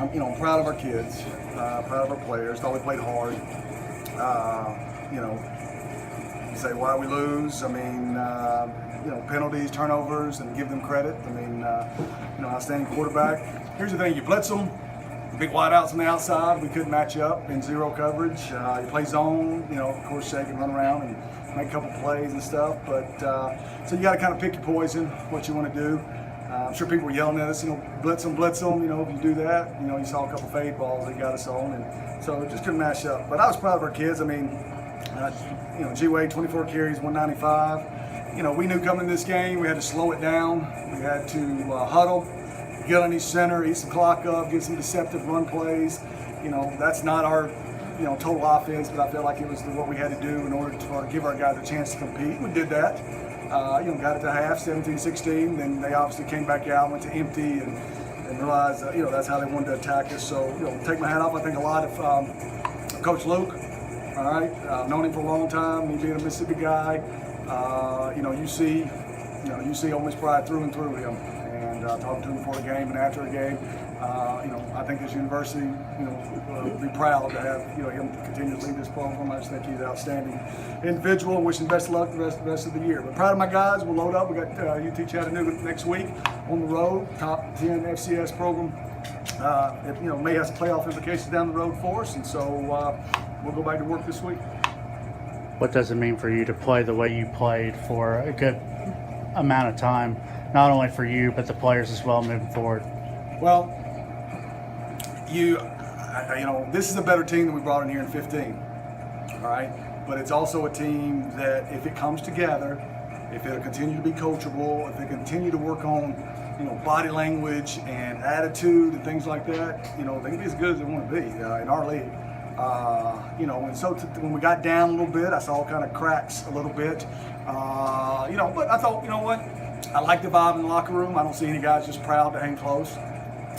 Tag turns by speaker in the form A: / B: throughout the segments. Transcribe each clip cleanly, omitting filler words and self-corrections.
A: I'm proud of our kids, proud of our players. Thought we played hard. You say why we lose. I mean, penalties, turnovers, and give them credit. I mean, outstanding quarterback. Here's the thing: you blitz them, big wideouts on the outside. We couldn't match up in zero coverage. You play zone. Of course, shake and run around and make a couple plays and stuff. But so you got to kind of pick your poison, what you want to do. I'm sure people were yelling at us, blitz them. If you do that, you saw a couple fade balls that got us on, and so it just couldn't match up. But I was proud of our kids. I mean, G-Wade, 24 carries, 195. We knew coming to this game we had to slow it down. We had to huddle, get on each center, eat some clock up, get some deceptive run plays. That's not our total offense, but I felt like it was what we had to do in order to give our guys a chance to compete. We did that. Got it to half, 17-16. Then they obviously came back out, went to empty, and realized that's how they wanted to attack us. So take my hat off. I think a lot of Coach Luke. All right, I've known him for a long time. He being a Mississippi guy, you see Ole Miss pride through and through him. And talking to him before the game and after the game, I think this university, will be proud to have him continue to lead this program. I just think he's an outstanding individual, and wish him best of luck the rest of the year. But proud of my guys. We'll load up. We got UT Chattanooga next week on the road, top 10 FCS program. It may have some playoff implications down the road for us, and so we'll go back to work this week.
B: What does it mean for you to play the way you played for a good amount of time, not only for you but the players as well moving forward?
A: Well, this is a better team than we brought in here in 15. All right, but it's also a team that, if it comes together, if it'll continue to be coachable, if they continue to work on, body language and attitude and things like that, they can be as good as they want to be in our league. And so when we got down a little bit, I saw kind of cracks a little bit. But I thought, what? I like the vibe in the locker room. I don't see any guys just proud to hang close.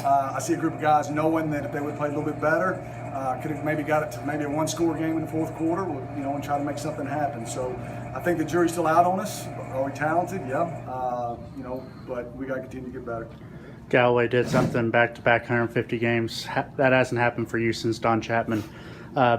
A: I see a group of guys knowing that if they would play a little bit better, could have maybe got it to maybe a one-score game in the fourth quarter, and try to make something happen. So I think the jury's still out on us. Are we talented? Yeah. But we got to continue to get better.
B: Galloway did something back-to-back 150 games. That hasn't happened for you since Don Chapman.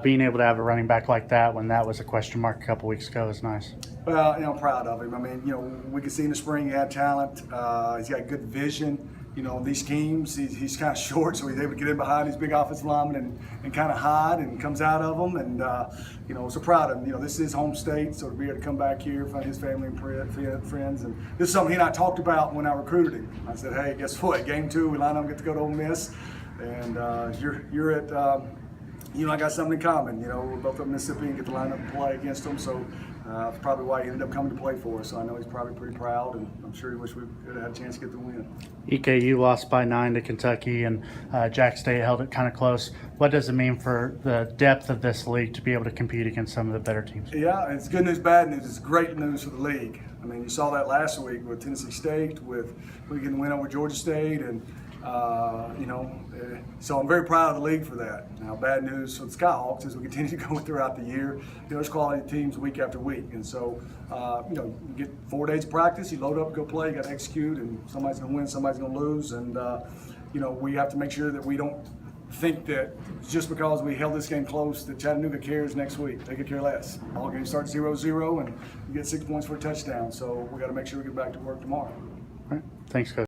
B: Being able to have a running back like that when that was a question mark a couple weeks ago is nice.
A: Well, I'm proud of him. I mean, we could see in the spring he had talent. He's got good vision. These schemes, he's kind of short, so he's able to get in behind these big offensive linemen and kind of hide and comes out of them. And, so proud of him. This is his home state, so to be able to come back here, find his family and friends. And this is something he and I talked about when I recruited him. I said, hey, guess what? Game 2, we line up and get to go to Ole Miss. And you're at, I got something in common. We're both from Mississippi and get to line up and play against them. So that's probably why he ended up coming to play for us. So I know he's probably pretty proud, and I'm sure he wished we could have had a chance to get the win.
B: EKU lost by 9 to Kentucky, and Jack State held it kind of close. What does it mean for the depth of this league to be able to compete against some of the better teams?
A: Yeah, it's good news, bad news. It's great news for the league. I mean, you saw that last week with Tennessee State, with we getting the win over Georgia State, and so I'm very proud of the league for that. Now, bad news for the Skyhawks as we continue to go throughout the year. There's quality teams week after week, and so you get 4 days of practice. You load up, go play. You got to execute, and somebody's going to win, somebody's going to lose, and we have to make sure that we don't think that just because we held this game close that Chattanooga cares next week. They could care less. All games start 0-0, and you get 6 points for a touchdown. So we got to make sure we get back to work tomorrow.
B: All right. Thanks, Coach.